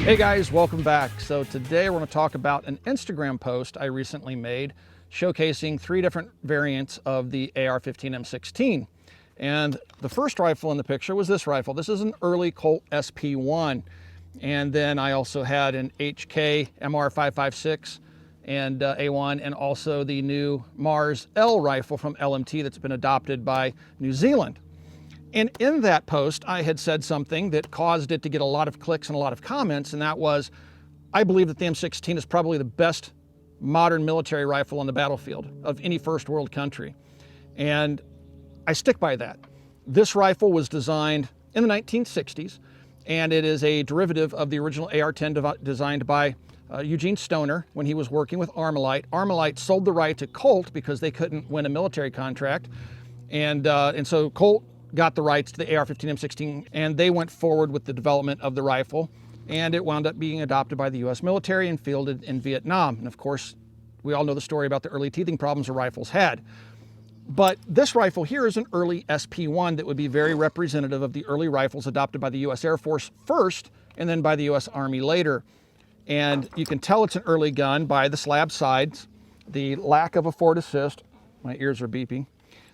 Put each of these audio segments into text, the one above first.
Hey guys, welcome back. So today we're going to talk about an Instagram post I recently made showcasing 3 different variants of the AR-15 M16. And the first rifle in the picture was this rifle. This is an early Colt SP1. And then I also had an HK MR556 and A1, and also the new Mars L rifle from LMT that's been adopted by New Zealand. And in that post, I had said something that caused it to get a lot of clicks and a lot of comments, and that was, I believe that the M16 is probably the best modern military rifle on the battlefield of any first world country. And I stick by that. This rifle was designed in the 1960s, and it is a derivative of the original AR-10 designed by Eugene Stoner when he was working with Armalite. Armalite sold the right to Colt because they couldn't win a military contract, and so Colt got the rights to the AR-15 M16, and they went forward with the development of the rifle, and it wound up being adopted by the U.S. military and fielded in Vietnam. And of course, we all know the story about the early teething problems the rifles had. But this rifle here is an early SP1 that would be very representative of the early rifles adopted by the U.S. Air Force first, and then by the U.S. Army later. And you can tell it's an early gun by the slab sides, the lack of a forward assist. My ears are beeping.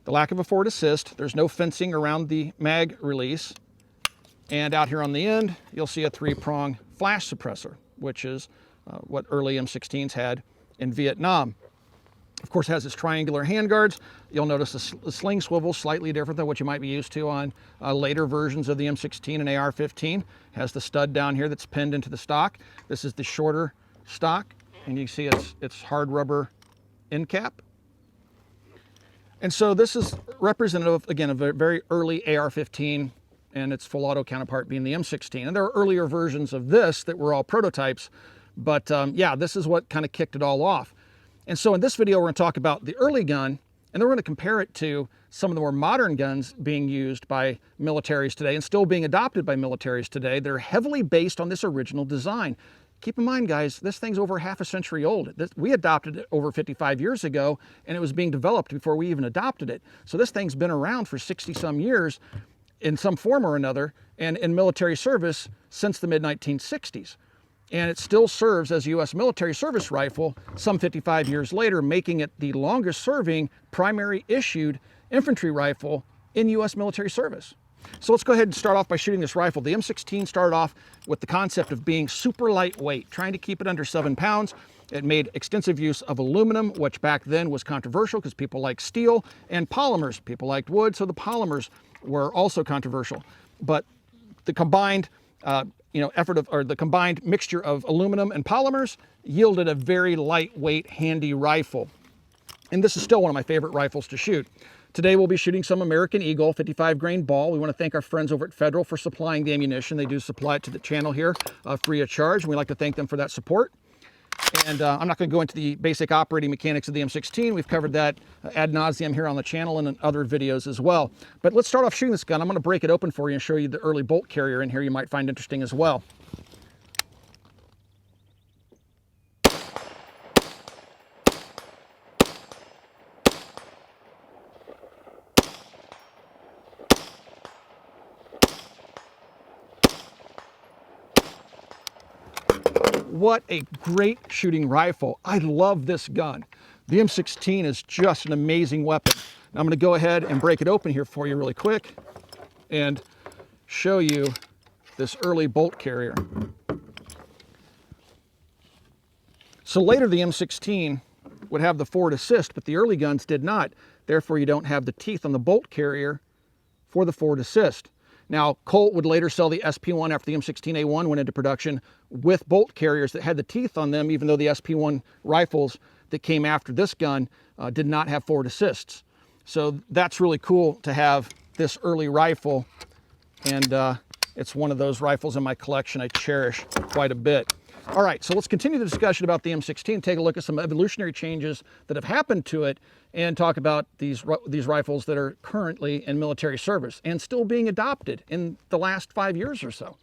The lack of a forward assist, there's no fencing around the mag release. And out here on the end, you'll see a 3-prong flash suppressor, which is what early M16s had in Vietnam. Of course, it has its triangular handguards. You'll notice the sling swivel slightly different than what you might be used to on later versions of the M16 and AR-15. Has the stud down here that's pinned into the stock. This is the shorter stock, and you see it's hard rubber end cap. And so this is representative, again, of a very early AR-15 and its full auto counterpart being the M16. And there are earlier versions of this that were all prototypes, but yeah, this is what kind of kicked it all off. And so in this video, we're going to talk about the early gun, and then we're going to compare it to some of the more modern guns being used by militaries today and still being adopted by militaries today. They're heavily based on this original design. Keep in mind, guys, this thing's over half a century old. We adopted it over 55 years ago, and it was being developed before we even adopted it. So this thing's been around for 60-some years in some form or another, and in military service since the mid-1960s. And it still serves as a U.S. military service rifle some 55 years later, making it the longest-serving primary issued infantry rifle in U.S. military service. So let's go ahead and start off by shooting this rifle. The M16 started off with the concept of being super lightweight, trying to keep it under 7 pounds. It made extensive use of aluminum, which back then was controversial because people liked steel, and polymers. People liked wood, so the polymers were also controversial. But the combined the combined mixture of aluminum and polymers yielded a very lightweight, handy rifle. And this is still one of my favorite rifles to shoot. Today we'll be shooting some American Eagle 55 grain ball. We want to thank our friends over at Federal for supplying the ammunition. They do supply it to the channel here free of charge, and we'd like to thank them for that support. And I'm not going to go into the basic operating mechanics of the M16. We've covered that ad nauseum here on the channel and in other videos as well. But let's start off shooting this gun. I'm going to break it open for you and show you the early bolt carrier in here you might find interesting as well. What a great shooting rifle. I love this gun. The M16 is just an amazing weapon. Now I'm going to go ahead and break it open here for you really quick and show you this early bolt carrier. So later the M16 would have the forward assist, but the early guns did not. Therefore, you don't have the teeth on the bolt carrier for the forward assist. Now, Colt would later sell the SP1 after the M16A1 went into production with bolt carriers that had the teeth on them, even though the SP1 rifles that came after this gun did not have forward assists. So that's really cool to have this early rifle, and it's one of those rifles in my collection I cherish quite a bit. All right, so let's continue the discussion about the M16, take a look at some evolutionary changes that have happened to it, and talk about these rifles that are currently in military service and still being adopted in the last 5 years or so.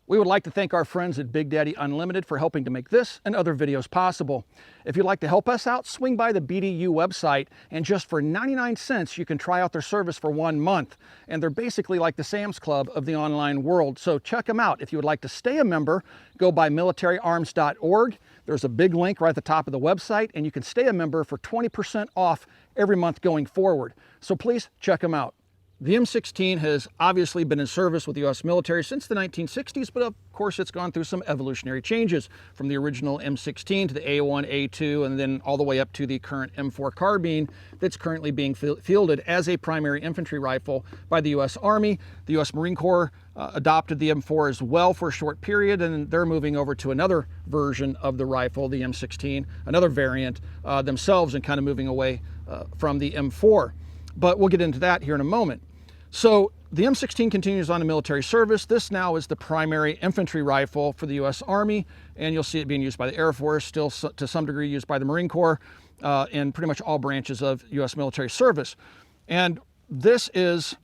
We would like to thank our friends at Big Daddy Unlimited for helping to make this and other videos possible. If you'd like to help us out, swing by the BDU website, and just for 99 cents, you can try out their service for 1 month. And they're basically like the Sam's Club of the online world. So check them out. If you would like to stay a member, go by militaryarms.org. There's a big link right at the top of the website, and you can stay a member for 20% off every month going forward. So please check them out. The M16 has obviously been in service with the U.S. military since the 1960s, but of course it's gone through some evolutionary changes from the original M16 to the A1, A2, and then all the way up to the current M4 carbine that's currently being fielded as a primary infantry rifle by the U.S. Army. The U.S. Marine Corps adopted the M4 as well for a short period, and they're moving over to another version of the rifle, the M16, another variant themselves, and kind of moving away from the M4. But we'll get into that here in a moment. So the M16 continues on in military service. This now is the primary infantry rifle for the U.S. Army, and you'll see it being used by the Air Force, still to some degree used by the Marine Corps, in pretty much all branches of U.S. military service. And this is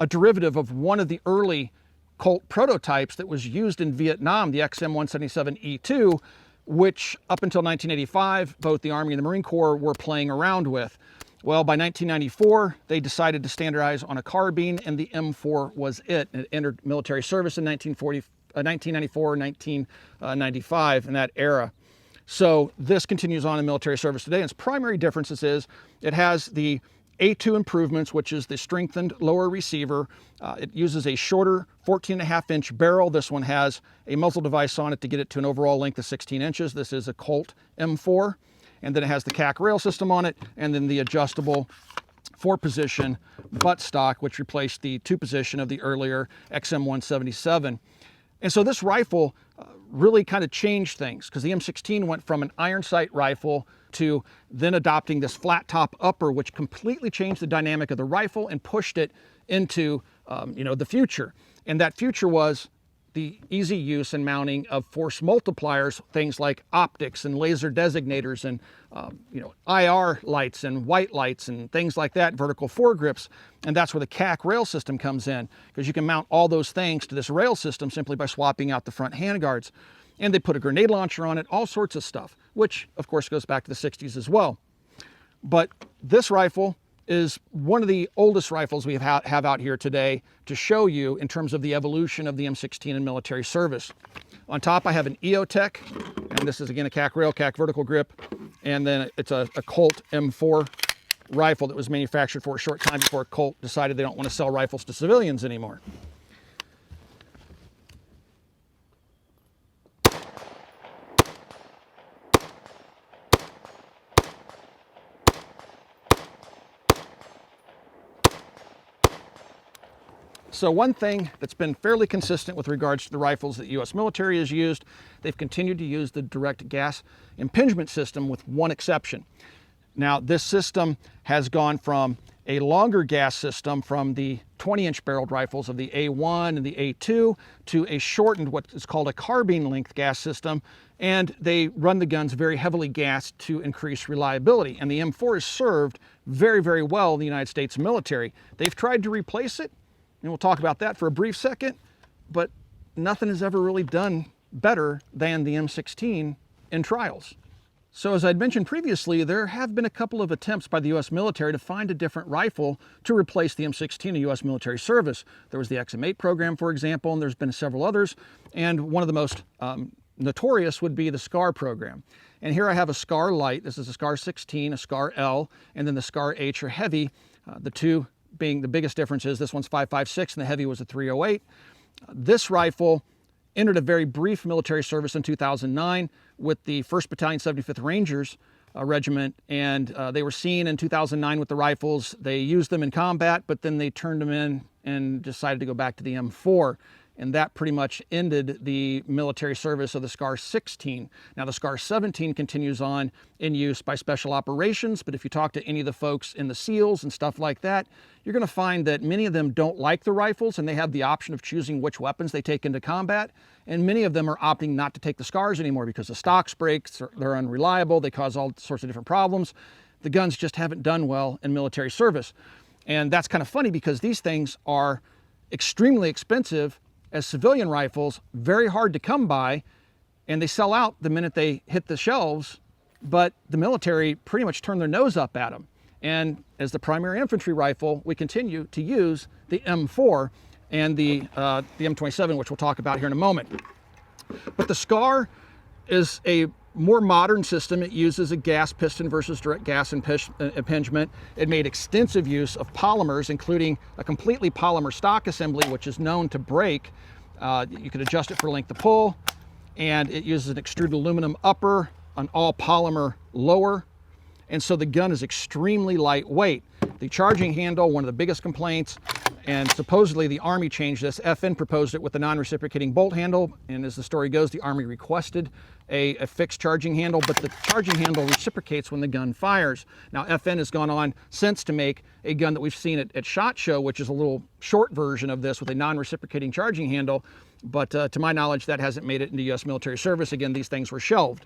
a derivative of one of the early Colt prototypes that was used in Vietnam, the XM177E2, which up until 1985, both the Army and the Marine Corps were playing around with. Well, by 1994, they decided to standardize on a carbine, and the M4 was it. It entered military service in 1994, 1995, in that era. So this continues on in military service today. And its primary differences is it has the A2 improvements, which is the strengthened lower receiver. It uses a shorter 14.5-inch barrel. This one has a muzzle device on it to get it to an overall length of 16 inches. This is a Colt M4. And then it has the CAC rail system on it, and then the adjustable 4-position buttstock, which replaced the 2-position of the earlier XM177. And so this rifle really kind of changed things, because the M16 went from an iron sight rifle to then adopting this flat top upper, which completely changed the dynamic of the rifle and pushed it into the future. And that future was the easy use and mounting of force multipliers, things like optics and laser designators and IR lights and white lights and things like that, vertical foregrips. And that's where the CAC rail system comes in, because you can mount all those things to this rail system simply by swapping out the front handguards. And they put a grenade launcher on it, all sorts of stuff, which of course goes back to the 60s as well. But this rifle is one of the oldest rifles we have out here today to show you in terms of the evolution of the M16 in military service. On top I have an EOTech, and this is again a CAC rail, CAC vertical grip, and then it's a Colt M4 rifle that was manufactured for a short time before Colt decided they don't want to sell rifles to civilians anymore. So one thing that's been fairly consistent with regards to the rifles that the U.S. military has used, they've continued to use the direct gas impingement system with one exception. Now this system has gone from a longer gas system from the 20-inch barreled rifles of the A1 and the A2 to a shortened, what is called a carbine length gas system, and they run the guns very heavily gassed to increase reliability. And the M4 has served very, very well in the United States military. They've tried to replace it, and we'll talk about that for a brief second, but nothing has ever really done better than the M16 in trials. So as I'd mentioned previously, there have been a couple of attempts by the U.S. military to find a different rifle to replace the M16 in U.S. military service. There was the XM8 program, for example, and there's been several others, and one of the most notorious would be the SCAR program. And here I have a SCAR Light. This is a SCAR 16, a SCAR L, and then the SCAR H or Heavy, the two being the biggest difference is this one's 5.56 and the Heavy was a 308. This rifle entered a very brief military service in 2009 with the 1st Battalion 75th Rangers Regiment, and they were seen in 2009 with the rifles. They used them in combat, but then they turned them in and decided to go back to the M4. And that pretty much ended the military service of the SCAR 16. Now the SCAR 17 continues on in use by special operations, but if you talk to any of the folks in the SEALs and stuff like that, you're gonna find that many of them don't like the rifles and they have the option of choosing which weapons they take into combat. And many of them are opting not to take the SCARs anymore because the stocks break, they're unreliable, they cause all sorts of different problems. The guns just haven't done well in military service. And that's kind of funny because these things are extremely expensive as civilian rifles, very hard to come by, and they sell out the minute they hit the shelves, but the military pretty much turn their nose up at them. And as the primary infantry rifle, we continue to use the M4 and the M27, which we'll talk about here in a moment. But the SCAR is a more modern system. It uses a gas piston versus direct gas impingement. It made extensive use of polymers, including a completely polymer stock assembly, which is known to break. You can adjust it for length of pull, and it uses an extruded aluminum upper, an all polymer lower, and so the gun is extremely lightweight. The charging handle, one of the biggest complaints, and supposedly the Army changed this. FN proposed it with the non-reciprocating bolt handle, and as the story goes, the Army requested a fixed charging handle, but the charging handle reciprocates when the gun fires. Now, FN has gone on since to make a gun that we've seen at SHOT Show, which is a little short version of this with a non-reciprocating charging handle, but to my knowledge, that hasn't made it into U.S. military service. Again, these things were shelved.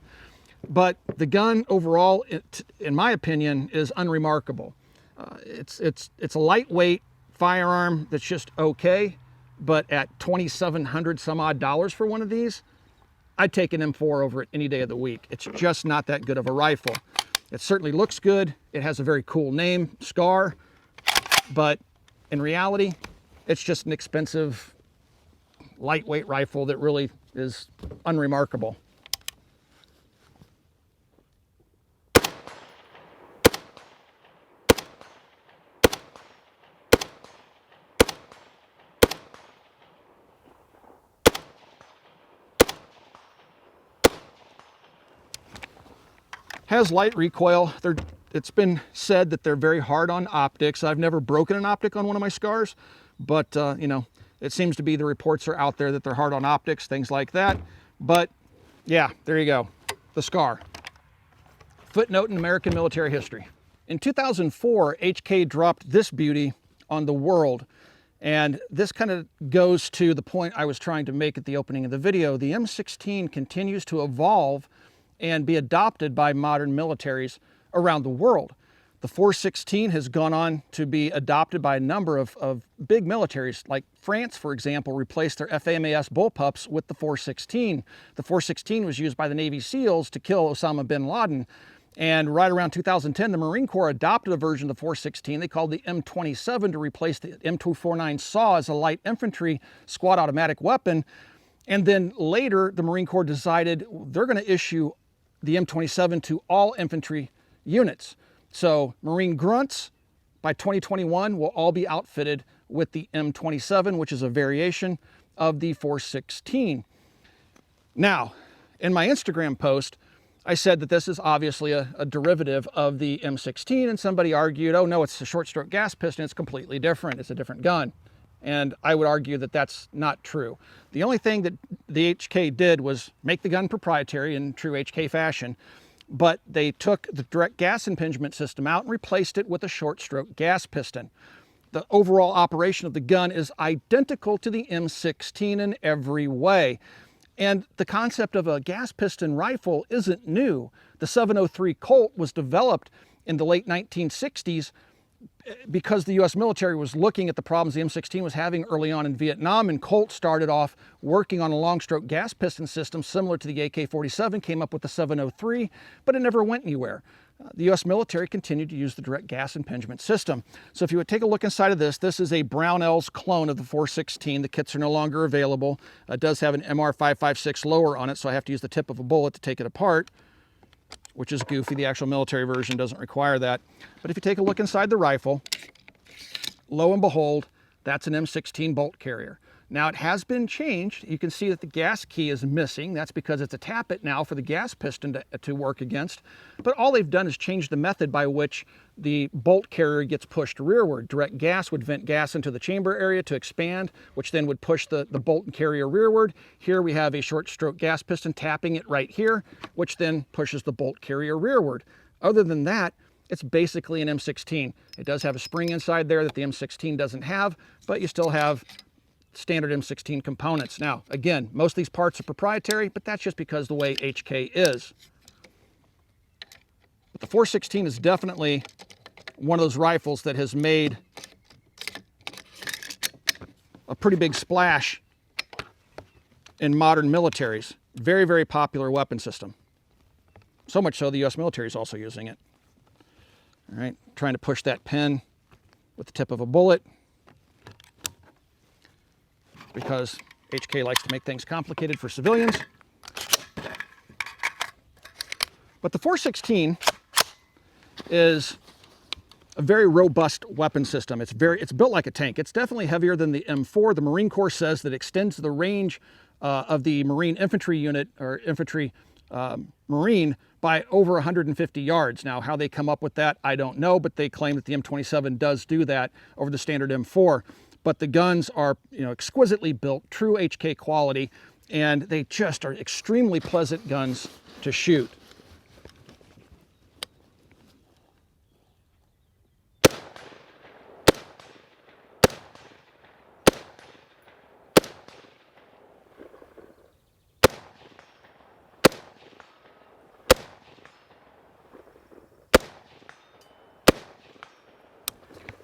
But the gun overall, in my opinion, is unremarkable. It's a lightweight firearm that's just okay, but at $2,700 some odd for one of these, I'd take an M4 over it any day of the week. It's just not that good of a rifle. It certainly looks good. It has a very cool name, SCAR, but in reality, it's just an expensive, lightweight rifle that really is unremarkable. Has light recoil. It's been said that they're very hard on optics. I've never broken an optic on one of my SCARs, but you know, it seems to be the reports are out there that they're hard on optics, things like that. But yeah, there you go, the SCAR. Footnote in American military history. In 2004, HK dropped this beauty on the world, and this kind of goes to the point I was trying to make at the opening of the video. The M16 continues to evolve and be adopted by modern militaries around the world. The 416 has gone on to be adopted by a number of big militaries, like France, for example, replaced their FAMAS bullpups with the 416. The 416 was used by the Navy SEALs to kill Osama bin Laden. And right around 2010, the Marine Corps adopted a version of the 416 they called the M27 to replace the M249 SAW as a light infantry squad automatic weapon. And then later, the Marine Corps decided they're going to issue the M27 to all infantry units. So Marine grunts by 2021 will all be outfitted with the M27, which is a variation of the 416. Now, in my Instagram post, I said that this is obviously a derivative of the M16, and somebody argued, oh no, it's a short stroke gas piston, it's completely different, it's a different gun. And I would argue that that's not true. The only thing that the HK did was make the gun proprietary in true HK fashion, but they took the direct gas impingement system out and replaced it with a short stroke gas piston. The overall operation of the gun is identical to the M16 in every way. And the concept of a gas piston rifle isn't new. The 703 Colt was developed in the late 1960s because the U.S. military was looking at the problems the M16 was having early on in Vietnam, and Colt started off working on a long stroke gas piston system similar to the AK-47, came up with the 703, but it never went anywhere. The U.S. military continued to use the direct gas impingement system. So if you would take a look inside of this, this is a Brownell's clone of the 416. The kits are no longer available. It does have an MR556 lower on it, so I have to use the tip of a bullet to take it apart, which is goofy. The actual military version doesn't require that. But if you take a look inside the rifle, lo and behold, that's an M16 bolt carrier. Now it has been changed. You can see that the gas key is missing. That's because it's a tappet now for the gas piston to work against. But all they've done is change the method by which the bolt carrier gets pushed rearward. Direct gas would vent gas into the chamber area to expand, which then would push the bolt and carrier rearward. Here we have a short stroke gas piston tapping it right here, which then pushes the bolt carrier rearward. Other than that, it's basically an M16. It does have a spring inside there that the M16 doesn't have, but you still have standard M16 components. Now, again, most of these parts are proprietary, but that's just because the way HK is. But the 416 is definitely one of those rifles that has made a pretty big splash in modern militaries. Very, very popular weapon system. So much so the US military is also using it. All right, trying to push that pin with the tip of a bullet because HK likes to make things complicated for civilians. But the 416 is a very robust weapon system. It's built like a tank. It's definitely heavier than the M4. The Marine Corps says that it extends the range of the Marine infantry unit or infantry Marine by over 150 yards. Now, how they come up with that, I don't know, but they claim that the M27 does do that over the standard M4. But the guns are, exquisitely built, true HK quality, and they just are extremely pleasant guns to shoot.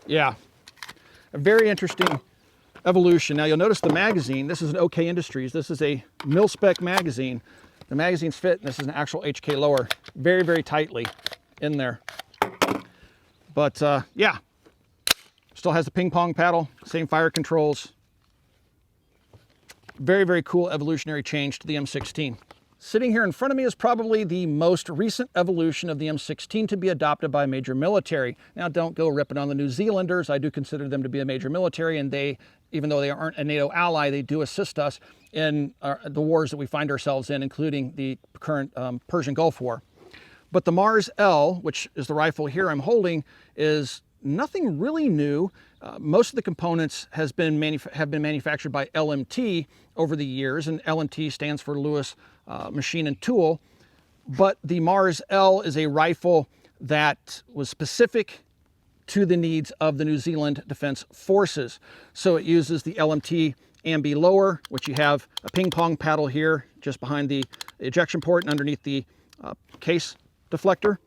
Yeah, a very interesting evolution. Now you'll notice the magazine, this is an OK Industries. This is a mil-spec magazine. The magazine's fit, and this is an actual HK lower, very, very tightly in there. But yeah, still has the ping pong paddle, same fire controls. Very, very cool evolutionary change to the M16. Sitting here in front of me is probably the most recent evolution of the M16 to be adopted by a major military. Now, don't go ripping on the New Zealanders. I do consider them to be a major military, and they, even though they aren't a NATO ally, they do assist us in the wars that we find ourselves in, including the current Persian Gulf War. But the Mars L, which is the rifle here I'm holding, is nothing really new. Most of the components have been manufactured by LMT over the years, and LMT stands for Lewis Machine and Tool. But the Mars L is a rifle that was specific to the needs of the New Zealand Defence Forces. So it uses the LMT ambi lower, which you have a ping pong paddle here just behind the ejection port and underneath the case deflector.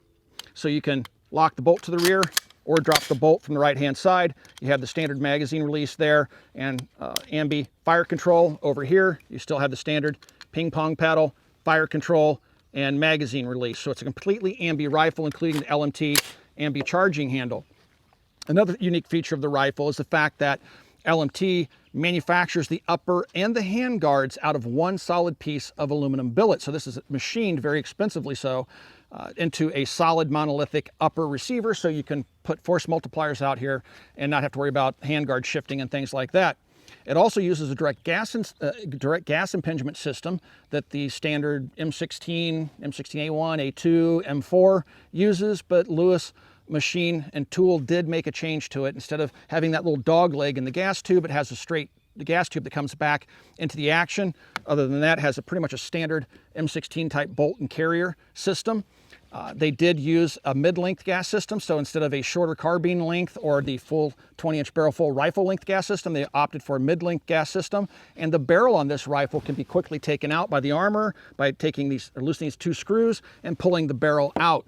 So you can lock the bolt to the rear or drop the bolt from the right-hand side. You have the standard magazine release there and ambi fire control over here. You still have the standard ping pong paddle, fire control, and magazine release. So it's a completely ambi rifle, including the LMT ambi charging handle. Another unique feature of the rifle is the fact that LMT manufactures the upper and the hand guards out of one solid piece of aluminum billet. So this is machined very expensively so into a solid monolithic upper receiver, so you can put force multipliers out here and not have to worry about handguard shifting and things like that. It also uses a direct gas impingement system that the standard M16, M16A1, A2, M4 uses, but Lewis Machine and Tool did make a change to it. Instead of having that little dog leg in the gas tube, it has a straight gas tube that comes back into the action. Other than that, it has pretty much a standard M16 type bolt and carrier system. They did use a mid-length gas system, so instead of a shorter carbine length or the full 20-inch barrel full rifle length gas system, they opted for a mid-length gas system. And the barrel on this rifle can be quickly taken out by the armor by taking these, or loosening these two screws and pulling the barrel out.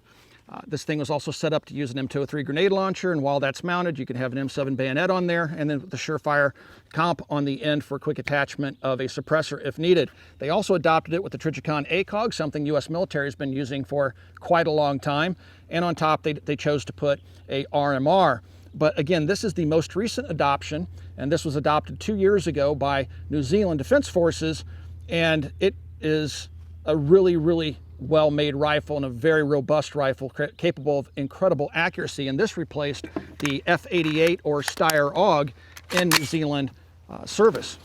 This thing was also set up to use an M203 grenade launcher, and while that's mounted, you can have an M7 bayonet on there, and then the Surefire comp on the end for quick attachment of a suppressor if needed. They also adopted it with the Trijicon ACOG, something U.S. military has been using for quite a long time, and on top they chose to put a RMR. But again, this is the most recent adoption, and this was adopted 2 years ago by New Zealand Defence Forces, and it is a really, really well-made rifle and a very robust rifle capable of incredible accuracy. And this replaced the F88 or Steyr AUG in New Zealand service.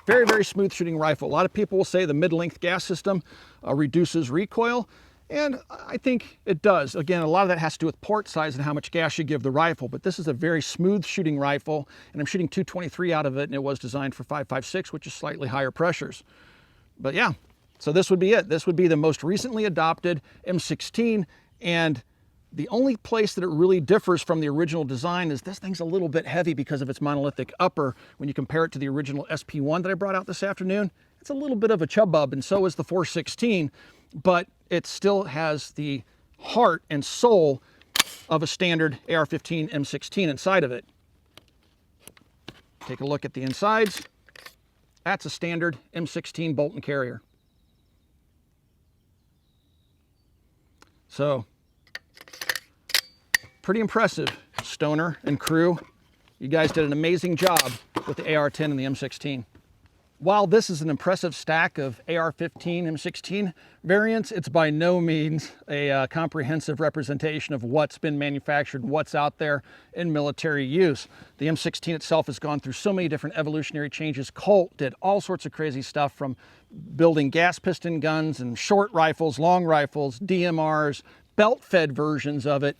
Very, very smooth shooting rifle. A lot of people will say the mid-length gas system reduces recoil, and I think it does. Again, a lot of that has to do with port size and how much gas you give the rifle, but this is a very smooth shooting rifle, and I'm shooting 223 out of it, and it was designed for 5.56, which is slightly higher pressures. But yeah, so this would be it. This would be the most recently adopted M16, and The only place that it really differs from the original design is this thing's a little bit heavy because of its monolithic upper. When you compare it to the original SP1 that I brought out this afternoon, it's a little bit of a chub-bub, and so is the 416, but it still has the heart and soul of a standard AR-15 M16 inside of it. Take a look at the insides. That's a standard M16 bolt and carrier. So, pretty impressive, Stoner and crew. You guys did an amazing job with the AR-10 and the M16. While this is an impressive stack of AR-15 M16 variants, it's by no means a comprehensive representation of what's been manufactured, what's out there in military use. The M16 itself has gone through so many different evolutionary changes. Colt did all sorts of crazy stuff, from building gas piston guns and short rifles, long rifles, DMRs, belt-fed versions of it,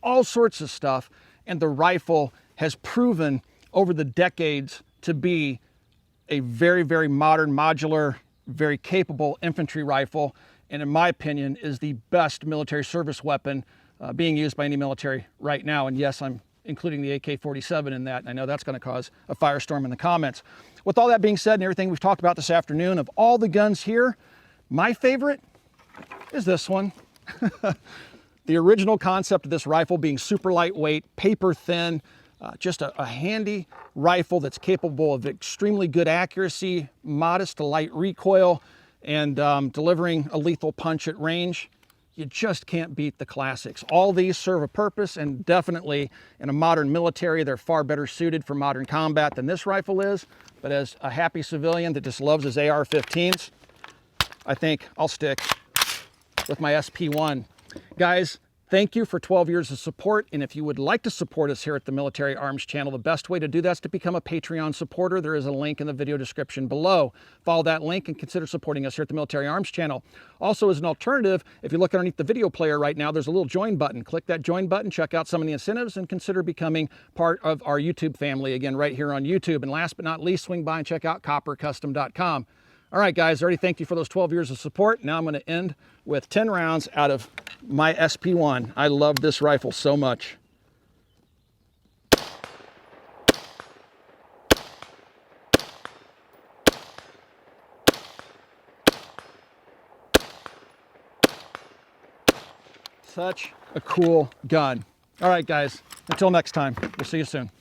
all sorts of stuff. And the rifle has proven over the decades to be a very, very modern, modular, very capable infantry rifle, and in my opinion is the best military service weapon being used by any military right now. And yes, I'm including the AK-47 in that. I know that's going to cause a firestorm in the comments. With all that being said and everything we've talked about this afternoon, of all the guns here, my favorite is this one. The original concept of this rifle being super lightweight, paper thin, just a handy rifle that's capable of extremely good accuracy, modest to light recoil, and delivering a lethal punch at range. You just can't beat the classics. All these serve a purpose, and definitely in a modern military, they're far better suited for modern combat than this rifle is. But as a happy civilian that just loves his AR-15s, I think I'll stick with my SP1. Guys, thank you for 12 years of support, and if you would like to support us here at the Military Arms Channel, the best way to do that is to become a Patreon supporter. There is a link in the video description below. Follow that link and consider supporting us here at the Military Arms Channel. Also, as an alternative, if you look underneath the video player right now, there's a little join button. Click that join button, check out some of the incentives, and consider becoming part of our YouTube family, again, right here on YouTube. And last but not least, swing by and check out coppercustom.com. All right, guys, I already thanked you for those 12 years of support. Now I'm going to end with 10 rounds out of my SP1. I love this rifle so much. Such a cool gun. All right, guys, until next time, we'll see you soon.